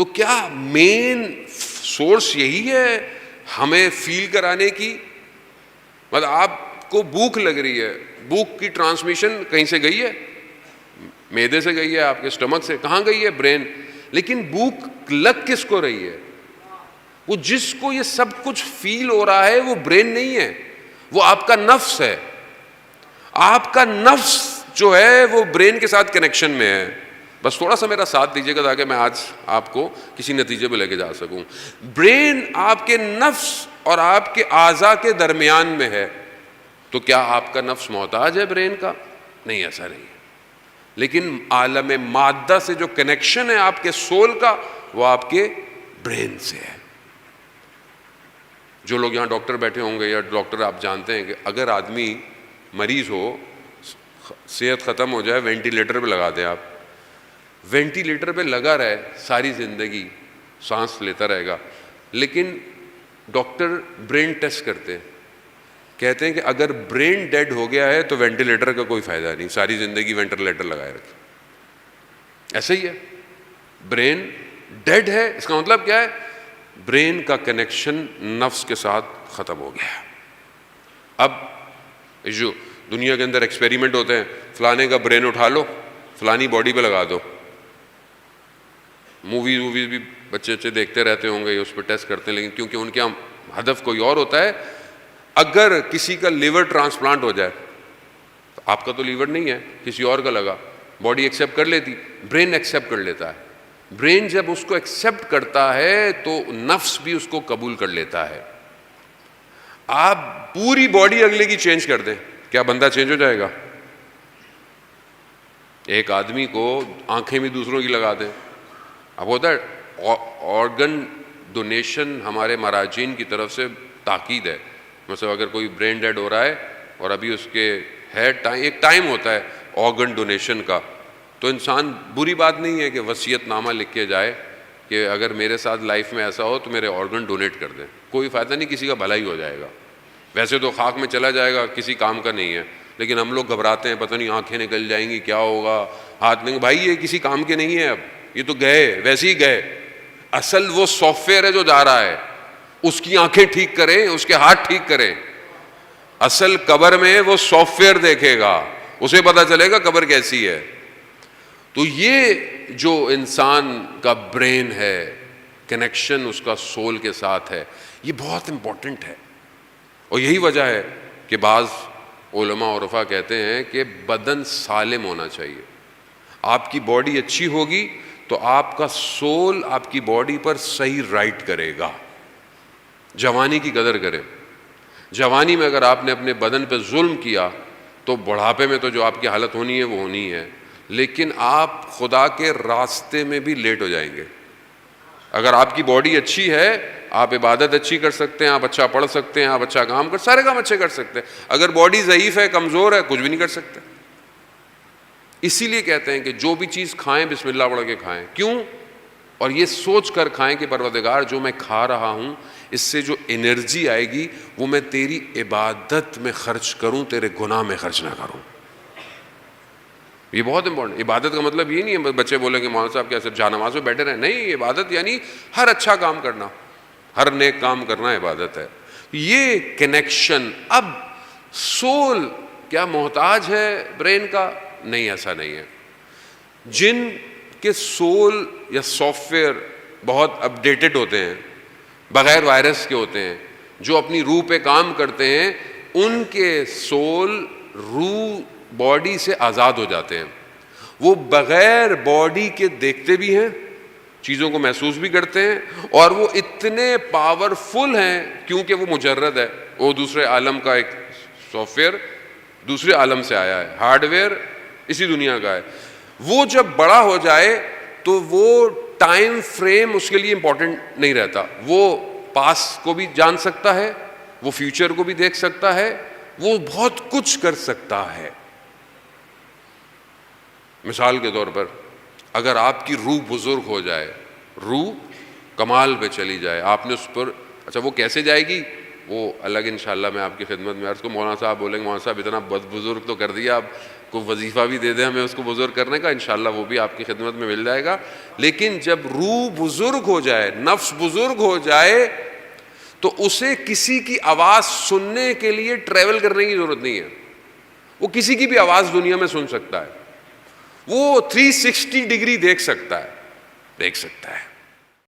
تو کیا main source یہی ہے ہمیں فیل کرانے کی؟ مطلب آپ کو بھوک لگ رہی ہے، بھوک کی ٹرانسمیشن کہیں سے گئی ہے؟ معدے سے گئی ہے، آپ کے اسٹمک سے، کہاں گئی ہے؟ برین. لیکن بھوک لگ کس کو رہی ہے؟ وہ جس کو یہ سب کچھ فیل ہو رہا ہے وہ برین نہیں ہے، وہ آپ کا نفس ہے. آپ کا نفس جو ہے وہ برین کے ساتھ کنیکشن میں ہے. بس تھوڑا سا میرا ساتھ دیجیے گا تاکہ میں آج آپ کو کسی نتیجے پہ لے کے جا سکوں. برین آپ کے نفس اور آپ کے اعضاء کے درمیان میں ہے. تو کیا آپ کا نفس محتاج ہے برین کا؟ نہیں، ایسا نہیں ہے. لیکن عالم مادہ سے جو کنیکشن ہے آپ کے سول کا، وہ آپ کے برین سے ہے. جو لوگ یہاں ڈاکٹر بیٹھے ہوں گے یا ڈاکٹر آپ جانتے ہیں کہ اگر آدمی مریض ہو، صحت ختم ہو جائے، وینٹیلیٹر پہ لگا دیں آپ، وینٹیلیٹر پہ لگا رہے ساری زندگی، سانس لیتا رہے گا. لیکن ڈاکٹر برین ٹیسٹ کرتے ہیں، کہتے ہیں کہ اگر برین ڈیڈ ہو گیا ہے تو وینٹیلیٹر کا کوئی فائدہ نہیں، ساری زندگی وینٹیلیٹر لگائے رکھے. ایسا ہی ہے، برین ڈیڈ ہے، اس کا مطلب کیا ہے؟ برین کا کنیکشن نفس کے ساتھ ختم ہو گیا ہے. اب جو دنیا کے اندر ایکسپیریمنٹ ہوتے ہیں، فلانے کا برین اٹھا لو، فلانی باڈی پہ لگا دو. موویز بھی بچے دیکھتے رہتے ہوں گے، اس پہ ٹیسٹ کرتے ہیں. لیکن کیونکہ ان کے ہدف کوئی اور ہوتا ہے. اگر کسی کا لیور ٹرانسپلانٹ ہو جائے، تو آپ کا تو لیور نہیں ہے، کسی اور کا لگا، باڈی ایکسیپٹ کر لیتی، برین ایکسیپٹ کر لیتا ہے. برین جب اس کو ایکسیپٹ کرتا ہے تو نفس بھی اس کو قبول کر لیتا ہے. آپ پوری باڈی اگلے کی چینج کر دیں، کیا بندہ چینج ہو جائے گا؟ ایک آدمی کو آنکھیں بھی دوسروں کی لگا دیں. اب ہوتا ہے آرگن ڈونیشن، ہمارے مراجعین کی طرف سے تاکید ہے. مثلا اگر کوئی برین ڈیڈ ہو رہا ہے اور ابھی اس کے ہے ایک ٹائم ہوتا ہے آرگن ڈونیشن کا، تو انسان، بری بات نہیں ہے کہ وصیت نامہ لکھ کے جائے کہ اگر میرے ساتھ لائف میں ایسا ہو تو میرے آرگن ڈونیٹ کر دیں. کوئی فائدہ نہیں، کسی کا بھلا ہی ہو جائے گا. ویسے تو خاک میں چلا جائے گا، کسی کام کا نہیں ہے. لیکن ہم لوگ گھبراتے ہیں، پتہ نہیں آنکھیں نکل جائیں گی، کیا ہوگا، ہاتھ نہیں. بھائی یہ کسی کام کے نہیں ہے، اب یہ تو گئے، ویسے ہی گئے. اصل وہ سافٹ ویئر ہے جو جا رہا ہے، اس کی آنکھیں ٹھیک کریں، اس کے ہاتھ ٹھیک کریں. اصل قبر میں وہ سافٹ ویئر دیکھے گا، اسے پتہ چلے گا قبر کیسی ہے. تو یہ جو انسان کا برین ہے، کنیکشن اس کا سول کے ساتھ ہے، یہ بہت امپورٹنٹ ہے. اور یہی وجہ ہے کہ بعض علماء اور عرفا کہتے ہیں کہ بدن سالم ہونا چاہیے. آپ کی باڈی اچھی ہوگی تو آپ کا سول آپ کی باڈی پر صحیح رائٹ کرے گا. جوانی کی قدر کریں. جوانی میں اگر آپ نے اپنے بدن پہ ظلم کیا تو بڑھاپے میں تو جو آپ کی حالت ہونی ہے وہ ہونی ہے. لیکن آپ خدا کے راستے میں بھی لیٹ ہو جائیں گے. اگر آپ کی باڈی اچھی ہے، آپ عبادت اچھی کر سکتے ہیں، آپ اچھا پڑھ سکتے ہیں، آپ اچھا کام سارے کام اچھے کر سکتے ہیں. اگر باڈی ضعیف ہے، کمزور ہے، کچھ بھی نہیں کر سکتے. اسی لیے کہتے ہیں کہ جو بھی چیز کھائیں بسم اللہ پڑھ کے کھائیں. کیوں؟ اور یہ سوچ کر کھائیں کہ پروردگار جو میں کھا رہا ہوں اس سے جو انرجی آئے گی وہ میں تیری عبادت میں خرچ کروں، تیرے گناہ میں خرچ نہ کروں. یہ بہت امپورٹنٹ. عبادت کا مطلب یہ نہیں ہے بچے بولیں کہ مولانا صاحب کیا صرف جا نماز میں بیٹھے رہیں. نہیں، عبادت یعنی ہر اچھا کام کرنا، ہر نیک کام کرنا عبادت ہے. یہ کنیکشن. اب سول کیا محتاج ہے برین کا؟ نہیں، ایسا نہیں ہے. جن کے سول یا سافٹ ویئر بہت اپڈیٹڈ ہوتے ہیں، بغیر وائرس کے ہوتے ہیں، جو اپنی روح پہ کام کرتے ہیں، ان کے سول روح باڈی سے آزاد ہو جاتے ہیں. وہ بغیر باڈی کے دیکھتے بھی ہیں، چیزوں کو محسوس بھی کرتے ہیں، اور وہ اتنے پاورفل ہیں کیونکہ وہ مجرد ہے. وہ دوسرے عالم کا ایک سافٹ ویئر دوسرے عالم سے آیا ہے، ہارڈ ویئر اسی دنیا کا ہے. وہ جب بڑا ہو جائے تو وہ ٹائم فریم اس کے لیے امپورٹنٹ نہیں رہتا. وہ پاس کو بھی جان سکتا ہے، وہ فیوچر کو بھی دیکھ سکتا ہے، وہ بہت کچھ کر سکتا ہے. مثال کے طور پر اگر آپ کی روح بزرگ ہو جائے، روح کمال پہ چلی جائے، آپ نے اس پر، اچھا وہ کیسے جائے گی وہ الگ انشاءاللہ میں آپ کی خدمت میں عرض کو. مولانا صاحب بولیں گے مولانا صاحب اتنا بد بزرگ تو کر دیا، اب کوئی وظیفہ بھی دے دے ہمیں اس کو بزرگ کرنے کا، انشاءاللہ وہ بھی آپ کی خدمت میں مل جائے گا. لیکن جب روح بزرگ ہو جائے، نفس بزرگ ہو جائے، تو اسے کسی کی آواز سننے کے لیے ٹریول کرنے کی ضرورت نہیں ہے. وہ کسی کی بھی آواز دنیا میں سن سکتا ہے، وہ 360 ڈگری دیکھ سکتا ہے.